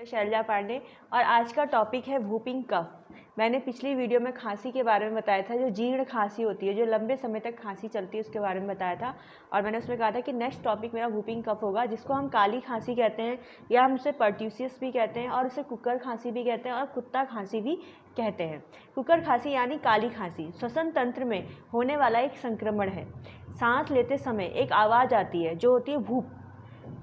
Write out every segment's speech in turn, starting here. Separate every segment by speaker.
Speaker 1: शैलजा पांडे और आज का टॉपिक है वूपिंग कफ। मैंने पिछली वीडियो में खांसी के बारे में बताया था, जो जीर्ण खांसी होती है, जो लंबे समय तक खांसी चलती है, उसके बारे में बताया था। और मैंने उसमें कहा था कि नेक्स्ट टॉपिक मेरा वूपिंग कफ होगा, जिसको हम काली खांसी कहते हैं या हम उसे पर्ट्यूसियस भी कहते हैं और उसे कुकर खांसी भी कहते हैं और कुत्ता खांसी भी कहते हैं। कुकर खांसी यानी काली खांसी श्वसन तंत्र में होने वाला एक संक्रमण है। सांस लेते समय एक आवाज़ आती है जो होती है वूप,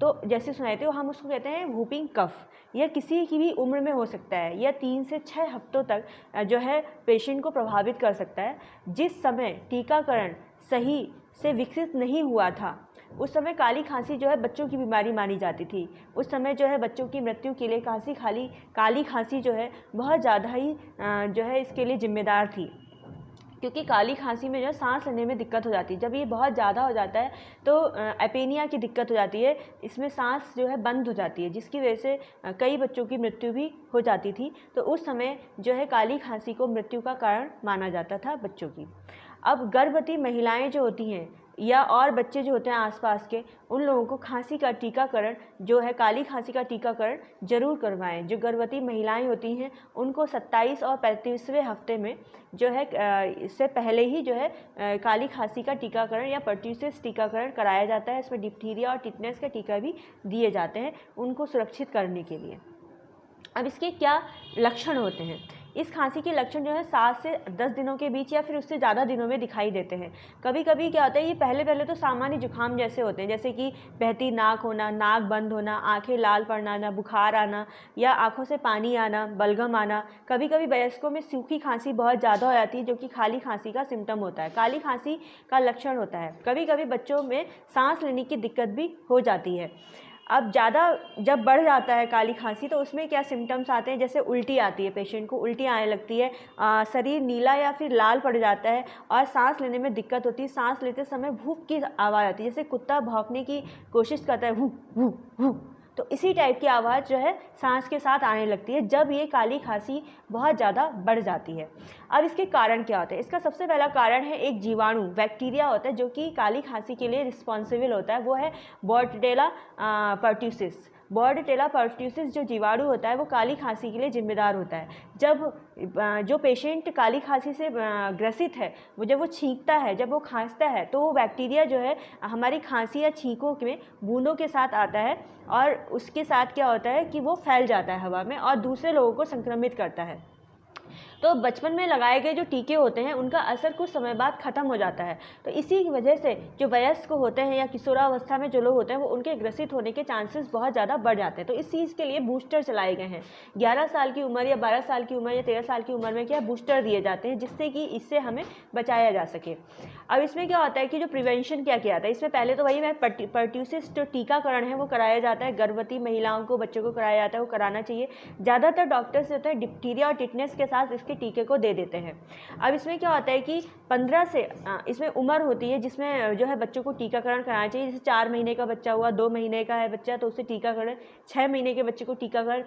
Speaker 1: तो जैसे सुनाई थे हम उसको कहते हैं वूपिंग कफ। यह किसी की भी उम्र में हो सकता है। यह 3 से 6 हफ्तों तक जो है पेशेंट को प्रभावित कर सकता है। जिस समय टीकाकरण सही से विकसित नहीं हुआ था उस समय काली खांसी जो है बच्चों की बीमारी मानी जाती थी। उस समय जो है बच्चों की मृत्यु के लिए काली खांसी जो है बहुत ज़्यादा ही जो है इसके लिए जिम्मेदार थी, क्योंकि काली खांसी में जो है सांस लेने में दिक्कत हो जाती है। जब ये बहुत ज़्यादा हो जाता है तो एपेनिया की दिक्कत हो जाती है, इसमें सांस जो है बंद हो जाती है, जिसकी वजह से कई बच्चों की मृत्यु भी हो जाती थी। तो उस समय जो है काली खांसी को मृत्यु का कारण माना जाता था बच्चों की। अब गर्भवती महिलाएं जो होती हैं या और बच्चे जो होते हैं आसपास के, उन लोगों को खांसी का टीकाकरण जो है काली खांसी का टीकाकरण जरूर करवाएं। जो गर्भवती महिलाएं होती हैं उनको 27 और 35वें हफ्ते में जो है इससे पहले ही जो है काली खांसी का टीकाकरण या पर्ट्यूसिस टीकाकरण कराया जाता है। इसमें डिप्थीरिया और टिटनेस के टीका भी दिए जाते हैं उनको सुरक्षित करने के लिए। अब इसके क्या लक्षण होते हैं? इस खांसी के लक्षण जो है 7 से 10 दिनों के बीच या फिर उससे ज़्यादा दिनों में दिखाई देते हैं। कभी कभी क्या होता है, ये पहले तो सामान्य जुकाम जैसे होते हैं, जैसे कि बहती नाक होना, नाक बंद होना, आंखें लाल पड़ना, बुखार आना या आंखों से पानी आना, बलगम आना। कभी कभी वयस्कों में सूखी खांसी बहुत ज़्यादा हो जाती है, जो कि काली खांसी का सिम्टम होता है, काली खांसी का लक्षण होता है। कभी कभी बच्चों में सांस लेने की दिक्कत भी हो जाती है। अब ज़्यादा जब बढ़ जाता है काली खांसी तो उसमें क्या सिम्टम्स आते हैं, जैसे उल्टी आती है, पेशेंट को उल्टी आने लगती है, शरीर नीला या फिर लाल पड़ जाता है और सांस लेने में दिक्कत होती है। सांस लेते समय भूख की आवाज़ आती है, जैसे कुत्ता भौंकने की कोशिश करता है, हु हु हु। तो इसी टाइप की आवाज़ जो है सांस के साथ आने लगती है जब ये काली खांसी बहुत ज़्यादा बढ़ जाती है। अब इसके कारण क्या होते हैं? इसका सबसे पहला कारण है एक जीवाणु, बैक्टीरिया होता है जो कि काली खांसी के लिए रिस्पॉन्सिबल होता है, वो है बोर्डेटेला पर्ट्यूसिस। बोर्डेटेला पर्ट्यूसिस जो जीवाणु होता है वो काली खांसी के लिए जिम्मेदार होता है। जब जो पेशेंट काली खांसी से ग्रसित है जब वो छींकता है, जब वो खांसता है, तो वो बैक्टीरिया जो है हमारी खांसी या छींकों में बूंदों के साथ आता है और उसके साथ क्या होता है कि वो फैल जाता है हवा में और दूसरे लोगों को संक्रमित करता है। तो बचपन में लगाए गए जो टीके होते हैं उनका असर कुछ समय बाद खत्म हो जाता है। तो इसी वजह से जो वयस्क होते हैं या किशोरावस्था में जो लोग होते हैं वो उनके ग्रसित होने के चांसेस बहुत ज़्यादा बढ़ जाते हैं। तो इस चीज़ के लिए बूस्टर चलाए गए हैं। 11 साल की उम्र या 12 साल की उम्र या 13 साल की उम्र में क्या बूस्टर दिए जाते हैं, जिससे कि इससे हमें बचाया जा सके। अब इसमें क्या होता है कि जो प्रिवेंशन क्या किया जाता है, इसमें पहले तो वही मैं पर्ट्यूसिस जो टीकाकरण है वो कराया जाता है, गर्भवती महिलाओं को, बच्चों को कराया जाता है, वो कराना चाहिए। ज़्यादातर डॉक्टर्स होते हैं डिप्थीरिया और टिटनेस के साथ इसके टीके को दे देते हैं। अब इसमें क्या होता है कि 15 से इसमें उम्र होती है जिसमें जो है बच्चों को टीकाकरण कराना चाहिए। जैसे 4 महीने का बच्चा हुआ, 2 महीने का है बच्चा तो उससे टीकाकरण, 6 महीने के बच्चे को टीकाकरण,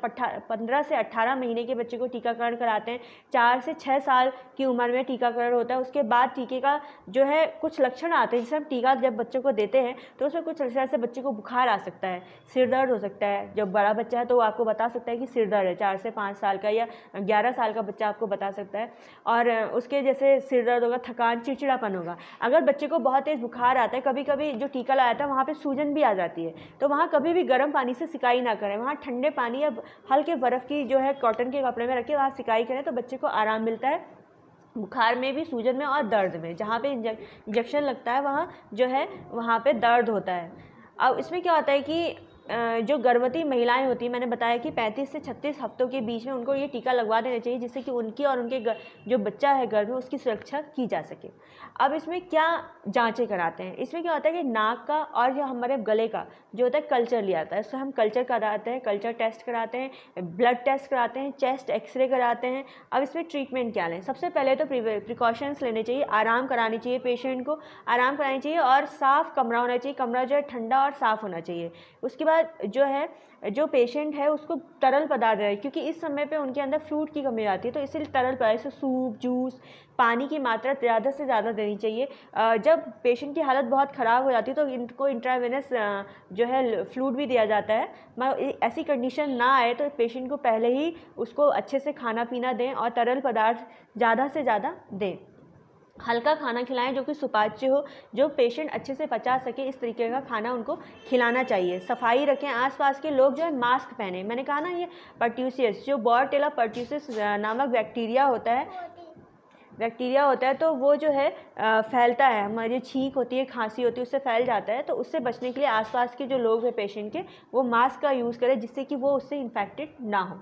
Speaker 1: 15 से 18 महीने के बच्चे को टीकाकरण कराते हैं। 4 से 6 साल की उम्र में टीकाकरण होता है। उसके बाद टीके का जो है कुछ लक्षण आते हैं। जैसे हम टीका जब बच्चों को देते हैं तो उसमें कुछ लक्षण से बच्चे को बुखार आ सकता है, सिर दर्द हो सकता है। जब बड़ा बच्चा है तो वो आपको बता सकता है कि सिर दर्द है, 4 से 5 साल का या 11 साल का बच्चा आपको बता सकता है। और उसके जैसे सिर दर्द होगा, थकान, चिड़चिड़ापन होगा। अगर बच्चे को बहुत तेज़ बुखार आता है, कभी कभी जो टीका लगाया था वहाँ पे सूजन भी आ जाती है, तो वहाँ कभी भी गर्म पानी से सिकाई ना करें, वहाँ ठंडे पानी या हल्के बर्फ़ की जो है कॉटन के कपड़े में रख के वहाँ सिकाई करें तो बच्चे को आराम मिलता है बुखार में भी, सूजन में और दर्द में। जहाँ पे इंजेक्शन लगता है वहाँ जो है वहाँ पे दर्द होता है। अब इसमें क्या होता है कि जो गर्भवती महिलाएं होती हैं, मैंने बताया कि 35 से 36 हफ्तों के बीच में उनको ये टीका लगवा देना चाहिए, जिससे कि उनकी और उनके जो बच्चा है गर्भ में उसकी सुरक्षा की जा सके। अब इसमें क्या जांचें कराते हैं? इसमें क्या होता है कि नाक का और जो हमारे गले का जो होता है कल्चर लिया जाता है, उससे हम कल्चर कराते हैं, कल्चर टेस्ट कराते हैं, ब्लड टेस्ट कराते हैं, चेस्ट एक्सरे कराते हैं। अब इसमें ट्रीटमेंट क्या लें? सबसे पहले तो प्रिकॉशंस लेने चाहिए, आराम करानी चाहिए, पेशेंट को आराम करानी चाहिए और साफ़ कमरा होना चाहिए। कमरा जो है ठंडा और साफ़ होना चाहिए। उसके बाद बाद जो पेशेंट है उसको तरल पदार्थ रहे, क्योंकि इस समय पे उनके अंदर फ्लूइड की कमी आती है, तो इसलिए तरल पदार्थ जैसे सूप, जूस, पानी की मात्रा ज़्यादा से ज़्यादा देनी चाहिए। जब पेशेंट की हालत बहुत ख़राब हो जाती है तो इनको इंट्रावेनस जो है फ्लूइड भी दिया जाता है। मगर ऐसी कंडीशन ना आए तो पेशेंट को पहले ही उसको अच्छे से खाना पीना दें और तरल पदार्थ ज़्यादा से ज़्यादा दें। हल्का खाना खिलाएं जो कि सुपाच्य हो, जो पेशेंट अच्छे से पचा सके, इस तरीके का खाना उनको खिलाना चाहिए। सफाई रखें, आसपास के लोग जो है मास्क पहने। मैंने कहा ना, ये पर्ट्यूसियस जो बोर्डेला पर्ट्यूसिस नामक बैक्टीरिया होता है तो वो जो है फैलता है, हमारी छींक होती है, खांसी होती है, उससे फैल जाता है। तो उससे बचने के लिए आसपास के जो लोग हैं पेशेंट के, वो मास्क का यूज़ करें जिससे कि वो उससे इन्फेक्टेड ना हो।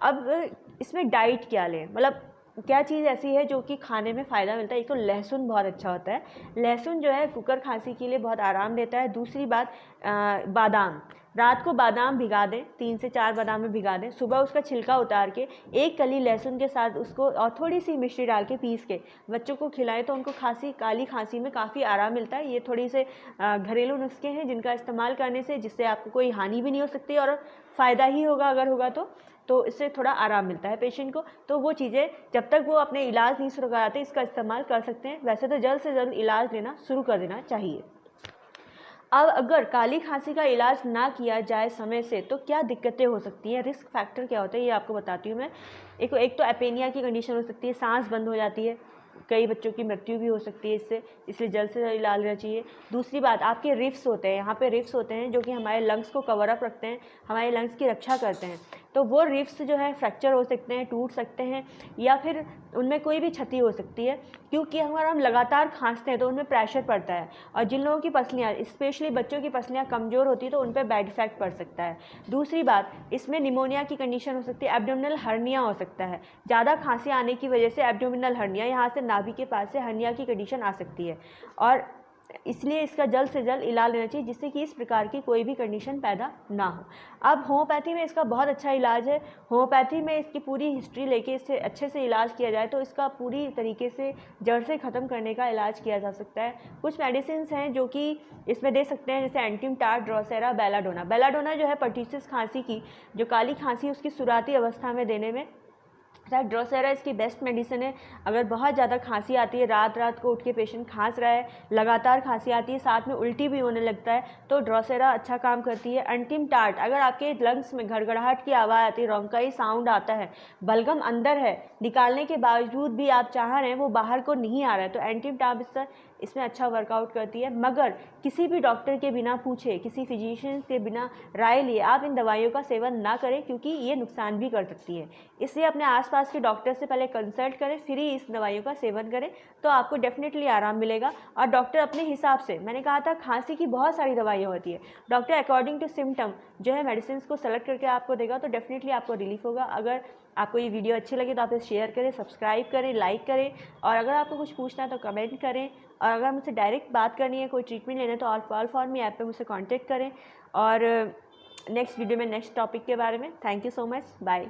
Speaker 1: अब इसमें डाइट क्या लें, मतलब क्या चीज़ ऐसी है जो कि खाने में फ़ायदा मिलता है। एक तो लहसुन बहुत अच्छा होता है, लहसुन जो है कुकर खांसी के लिए बहुत आराम देता है। दूसरी बात, बादाम, रात को बादाम भिगा दें, 3 से 4 बादाम में भिगा दें, सुबह उसका छिलका उतार के एक कली लहसुन के साथ उसको और थोड़ी सी मिश्री डाल के पीस के बच्चों को खिलाएं तो उनको काली खांसी में काफ़ी आराम मिलता है। ये थोड़ी से घरेलू नुस्खे हैं जिनका इस्तेमाल करने से, जिससे आपको कोई हानि भी नहीं हो सकती और फ़ायदा ही होगा अगर होगा तो इससे थोड़ा आराम मिलता है पेशेंट को। तो वो चीज़ें जब तक वो अपने इलाज नहीं शुरू कराते इसका इस्तेमाल कर सकते हैं। वैसे तो जल्द से जल्द इलाज लेना शुरू कर देना चाहिए। अब अगर काली खांसी का इलाज ना किया जाए समय से तो क्या दिक्कतें हो सकती हैं, रिस्क फैक्टर क्या होते हैं, ये आपको बताती हूँ मैं। एक तो एपेनिया की कंडीशन हो सकती है, सांस बंद हो जाती है, कई बच्चों की मृत्यु भी हो सकती है इससे, इसलिए जल्द से जल्द इलाज लेना चाहिए। दूसरी बात, आपके रिफ्स होते हैं, यहाँ पे रिफ्स होते हैं जो कि हमारे लंग्स को कवर अप रखते हैं, हमारे लंग्स की रक्षा करते हैं। तो वो रिफ्स जो है फ्रैक्चर हो सकते हैं, टूट सकते हैं, या फिर उनमें कोई भी क्षति हो सकती है, क्योंकि अगर हम लगातार खांसते हैं तो उनमें प्रेशर पड़ता है। और जिन लोगों की पसलियाँ, स्पेशली बच्चों की पसलियाँ कमज़ोर होती है तो उन पर बैड इफेक्ट पड़ सकता है। दूसरी बात, इसमें निमोनिया की कंडीशन हो सकती है, एब्डोमिनल हर्निया हो सकता है। ज़्यादा खांसी आने की वजह से एब्डोमिनल हर्निया, यहाँ से नाभि के पास से हर्निया की कंडीशन आ सकती है, और इसलिए इसका जल्द से जल्द इलाज लेना चाहिए जिससे कि इस प्रकार की कोई भी कंडीशन पैदा ना हो। अब होम्योपैथी में इसका बहुत अच्छा इलाज है। होम्योपैथी में इसकी पूरी हिस्ट्री लेके इससे अच्छे से इलाज किया जाए तो इसका पूरी तरीके से जड़ से ख़त्म करने का इलाज किया जा सकता है। कुछ मेडिसिन हैं जो कि इसमें दे सकते हैं, जैसे Antim tart, Drosera, belladonna. Belladonna जो है पर्ट्यूसिस खांसी की, जो काली खांसी उसकी शुरुआती अवस्था में देने में, ड्रोसेरा इसकी बेस्ट मेडिसिन है। अगर बहुत ज़्यादा खांसी आती है, रात को उठ के पेशेंट खांस रहा है, लगातार खांसी आती है, साथ में उल्टी भी होने लगता है, तो ड्रोसेरा अच्छा काम करती है। एंटिम टार्ट, अगर आपके लंग्स में घड़घड़ाहट की आवाज़ आती है, रोंकाई साउंड आता है, बलगम अंदर है, निकालने के बावजूद भी आप चाह रहे हैं वो बाहर को नहीं आ रहा है, तो एंटिम टार्ट इसमें अच्छा वर्कआउट करती है। मगर किसी भी डॉक्टर के बिना पूछे, किसी फिजिशियन के बिना राय लिए आप इन दवाइयों का सेवन ना करें, क्योंकि ये नुकसान भी कर सकती है। इसलिए अपने आसपास के डॉक्टर से पहले कंसल्ट करें, फिर ही इस दवाइयों का सेवन करें, तो आपको डेफिनेटली आराम मिलेगा। और डॉक्टर अपने हिसाब से, मैंने कहा था खांसी की बहुत सारी दवाइयाँ होती है, डॉक्टर अकॉर्डिंग टू सिम्टम जो है मेडिसिन को सेलेक्ट करके आपको देगा, तो डेफिनेटली आपको रिलीफ होगा। अगर आपको ये वीडियो अच्छी लगे तो आप इसे शेयर करें, सब्सक्राइब करें, लाइक करें, और अगर आपको कुछ पूछना है तो कमेंट करें। और अगर मुझसे डायरेक्ट बात करनी है, कोई ट्रीटमेंट लेना है, तो ऑल फॉर मी ऐप पे मुझसे कांटेक्ट करें। और नेक्स्ट वीडियो में नेक्स्ट टॉपिक के बारे में। Thank you so much, bye.